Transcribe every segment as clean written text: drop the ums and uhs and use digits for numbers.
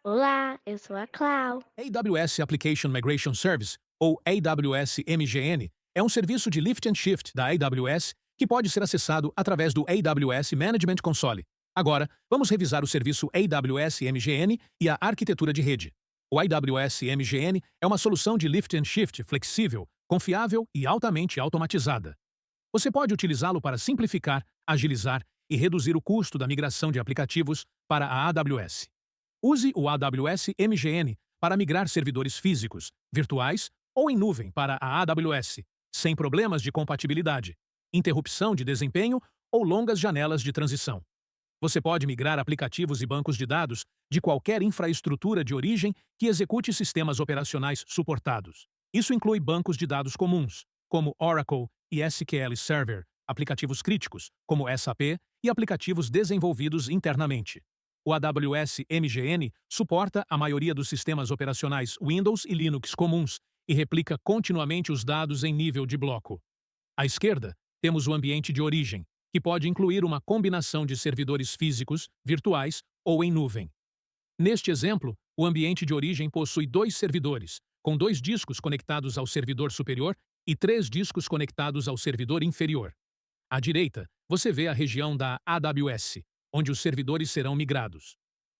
Olá, eu sou a Clau. AWS Application Migration Service, ou AWS MGN, é um serviço de lift and shift da AWS que pode ser acessado através do AWS Management Console. Agora, vamos revisar o serviço AWS MGN e a arquitetura de rede. O AWS MGN é uma solução de lift and shift flexível, confiável e altamente automatizada. Você pode utilizá-lo para simplificar, agilizar e reduzir o custo da migração de aplicativos para a AWS. Use o AWS MGN para migrar servidores físicos, virtuais ou em nuvem para a AWS, sem problemas de compatibilidade, interrupção de desempenho ou longas janelas de transição. Você pode migrar aplicativos e bancos de dados de qualquer infraestrutura de origem que execute sistemas operacionais suportados. Isso inclui bancos de dados comuns, como Oracle e SQL Server, aplicativos críticos, como SAP, e aplicativos desenvolvidos internamente. O AWS MGN suporta a maioria dos sistemas operacionais Windows e Linux comuns e replica continuamente os dados em nível de bloco. À esquerda, temos o ambiente de origem, que pode incluir uma combinação de servidores físicos, virtuais ou em nuvem. Neste exemplo, o ambiente de origem possui dois servidores, com dois discos conectados ao servidor superior e três discos conectados ao servidor inferior. À direita, você vê a região da AWS, onde os servidores serão migrados.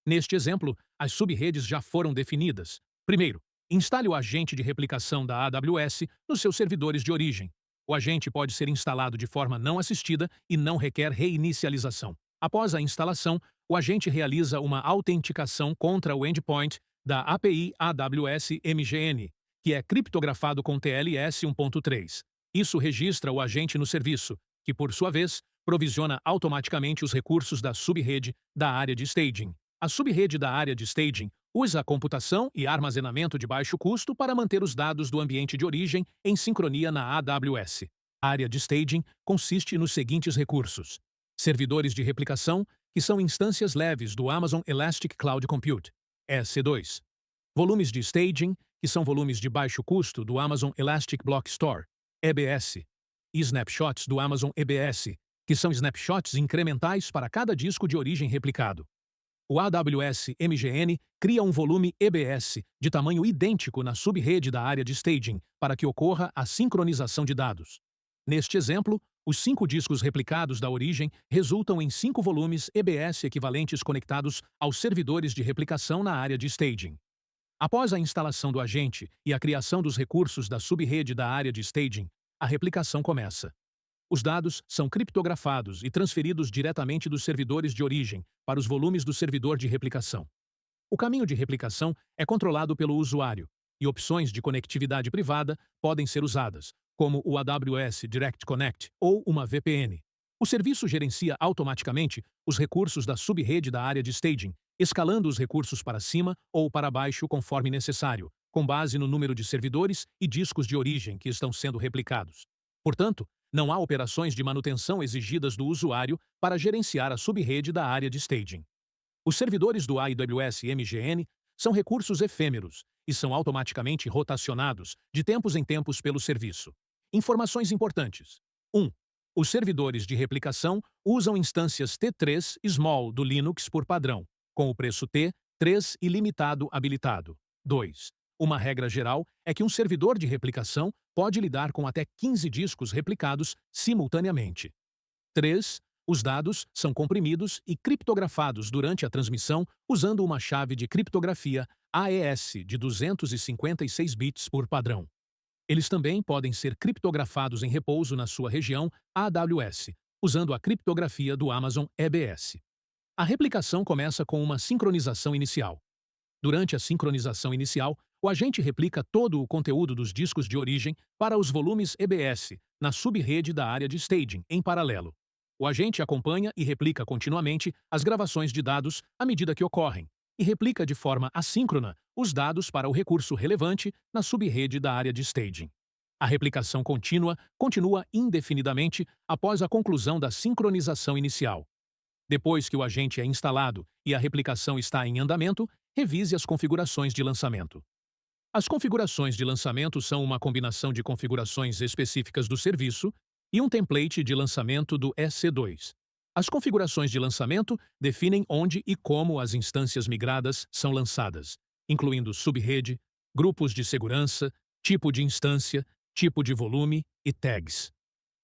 Neste exemplo, as subredes já foram definidas. Primeiro, instale o agente de replicação da AWS nos seus servidores de origem. O agente pode ser instalado de forma não assistida e não requer reinicialização. Após a instalação, o agente realiza uma autenticação contra o endpoint da API AWS MGN, que é criptografado com TLS 1.3. Isso registra o agente no serviço, que, por sua vez, provisiona automaticamente os recursos da subrede da área de staging. A subrede da área de staging usa a computação e armazenamento de baixo custo para manter os dados do ambiente de origem em sincronia na AWS. A área de staging consiste nos seguintes recursos: servidores de replicação, que são instâncias leves do Amazon Elastic Cloud Compute, EC2. Volumes de staging, que são volumes de baixo custo do Amazon Elastic Block Store, EBS. E snapshots do Amazon EBS, que são snapshots incrementais para cada disco de origem replicado. O AWS MGN cria um volume EBS de tamanho idêntico na subrede da área de staging para que ocorra a sincronização de dados. Neste exemplo, os 5 discos replicados da origem resultam em 5 volumes EBS equivalentes conectados aos servidores de replicação na área de staging. Após a instalação do agente e a criação dos recursos da subrede da área de staging, a replicação começa. Os dados são criptografados e transferidos diretamente dos servidores de origem para os volumes do servidor de replicação. O caminho de replicação é controlado pelo usuário, e opções de conectividade privada podem ser usadas, como o AWS Direct Connect ou uma VPN. O serviço gerencia automaticamente os recursos da subrede da área de staging, escalando os recursos para cima ou para baixo conforme necessário, com base no número de servidores e discos de origem que estão sendo replicados. Portanto, não há operações de manutenção exigidas do usuário para gerenciar a subrede da área de staging. Os servidores do AWS MGN são recursos efêmeros e são automaticamente rotacionados de tempos em tempos pelo serviço. Informações importantes. 1. Os servidores de replicação usam instâncias T3 Small do Linux por padrão, com o preço T3 ilimitado habilitado. 2. Uma regra geral é que um servidor de replicação pode lidar com até 15 discos replicados simultaneamente. 3. Os dados são comprimidos e criptografados durante a transmissão usando uma chave de criptografia AES de 256 bits por padrão. Eles também podem ser criptografados em repouso na sua região AWS, usando a criptografia do Amazon EBS. A replicação começa com uma sincronização inicial. Durante a sincronização inicial, o agente replica todo o conteúdo dos discos de origem para os volumes EBS na subrede da área de staging, em paralelo. O agente acompanha e replica continuamente as gravações de dados à medida que ocorrem, e replica de forma assíncrona os dados para o recurso relevante na subrede da área de staging. A replicação contínua continua indefinidamente após a conclusão da sincronização inicial. Depois que o agente é instalado e a replicação está em andamento, revise as configurações de lançamento. As configurações de lançamento são uma combinação de configurações específicas do serviço e um template de lançamento do EC2. As configurações de lançamento definem onde e como as instâncias migradas são lançadas, incluindo subrede, grupos de segurança, tipo de instância, tipo de volume e tags.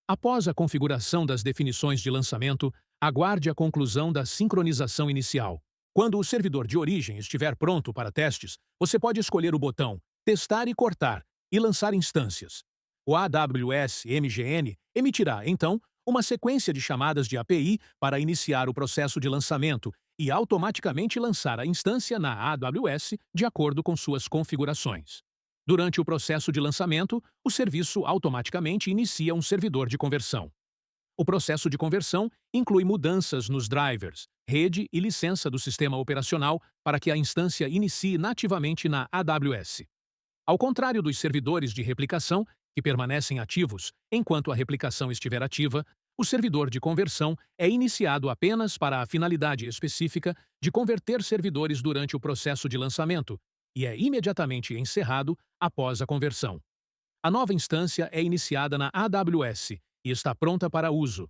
Após a configuração das definições de lançamento, aguarde a conclusão da sincronização inicial. Quando o servidor de origem estiver pronto para testes, você pode escolher o botão Testar e Cortar e lançar instâncias. O AWS MGN emitirá, então, uma sequência de chamadas de API para iniciar o processo de lançamento e automaticamente lançar a instância na AWS de acordo com suas configurações. Durante o processo de lançamento, o serviço automaticamente inicia um servidor de conversão. O processo de conversão inclui mudanças nos drivers, rede e licença do sistema operacional para que a instância inicie nativamente na AWS. Ao contrário dos servidores de replicação, que permanecem ativos enquanto a replicação estiver ativa, o servidor de conversão é iniciado apenas para a finalidade específica de converter servidores durante o processo de lançamento e é imediatamente encerrado após a conversão. A nova instância é iniciada na AWS e está pronta para uso.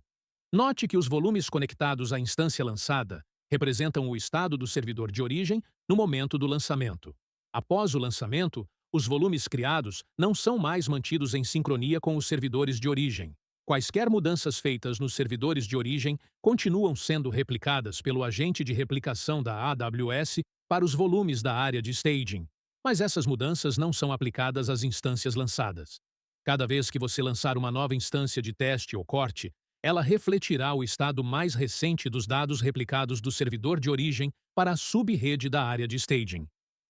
Note que os volumes conectados à instância lançada representam o estado do servidor de origem no momento do lançamento. Após o lançamento, os volumes criados não são mais mantidos em sincronia com os servidores de origem. Quaisquer mudanças feitas nos servidores de origem continuam sendo replicadas pelo agente de replicação da AWS para os volumes da área de staging, mas essas mudanças não são aplicadas às instâncias lançadas. Cada vez que você lançar uma nova instância de teste ou corte, ela refletirá o estado mais recente dos dados replicados do servidor de origem para a subrede da área de staging.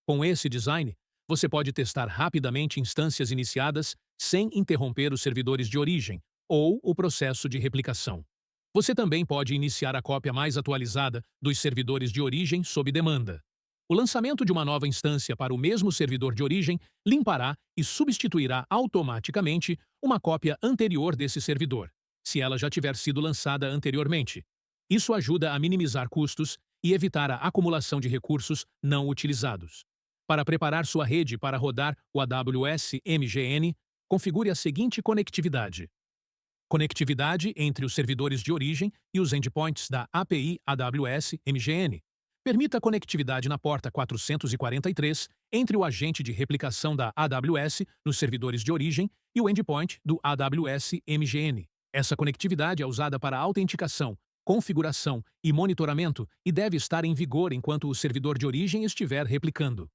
Com esse design, você pode testar rapidamente instâncias iniciadas sem interromper os servidores de origem ou o processo de replicação. Você também pode iniciar a cópia mais atualizada dos servidores de origem sob demanda. O lançamento de uma nova instância para o mesmo servidor de origem limpará e substituirá automaticamente uma cópia anterior desse servidor, se ela já tiver sido lançada anteriormente. Isso ajuda a minimizar custos e evitar a acumulação de recursos não utilizados. Para preparar sua rede para rodar o AWS MGN, configure a seguinte conectividade. Conectividade entre os servidores de origem e os endpoints da API AWS MGN. Permita a conectividade na porta 443 entre o agente de replicação da AWS nos servidores de origem e o endpoint do AWS MGN. Essa conectividade é usada para autenticação, configuração e monitoramento e deve estar em vigor enquanto o servidor de origem estiver replicando.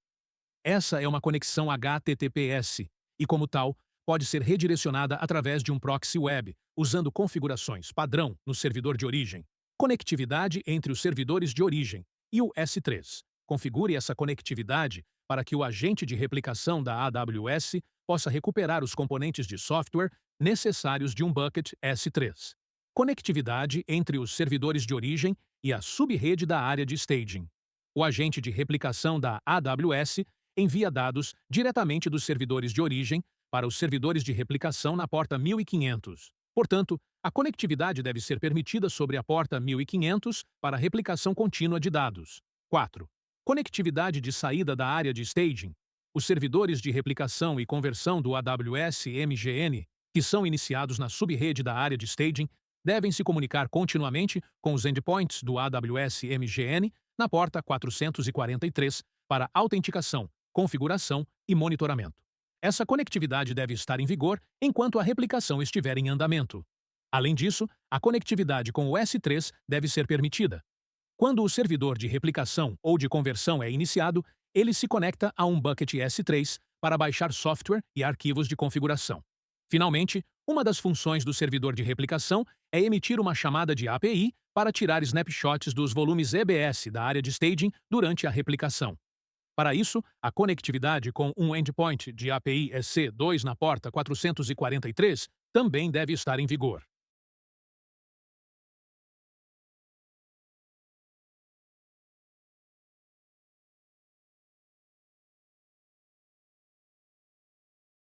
Essa é uma conexão HTTPS e, como tal, pode ser redirecionada através de um proxy web, usando configurações padrão no servidor de origem. Conectividade entre os servidores de origem e o S3. Configure essa conectividade para que o agente de replicação da AWS possa recuperar os componentes de software necessários de um bucket S3. Conectividade entre os servidores de origem e a subrede da área de staging. O agente de replicação da AWS envia dados diretamente dos servidores de origem para os servidores de replicação na porta 1500. Portanto, a conectividade deve ser permitida sobre a porta 1500 para replicação contínua de dados. 4. Conectividade de saída da área de staging. Os servidores de replicação e conversão do AWS MGN, que são iniciados na subrede da área de staging, devem se comunicar continuamente com os endpoints do AWS MGN na porta 443 para autenticação, configuração e monitoramento. Essa conectividade deve estar em vigor enquanto a replicação estiver em andamento. Além disso, a conectividade com o S3 deve ser permitida. Quando o servidor de replicação ou de conversão é iniciado, ele se conecta a um bucket S3 para baixar software e arquivos de configuração. Finalmente, uma das funções do servidor de replicação é emitir uma chamada de API para tirar snapshots dos volumes EBS da área de staging durante a replicação. Para isso, a conectividade com um endpoint de API EC2 na porta 443 também deve estar em vigor.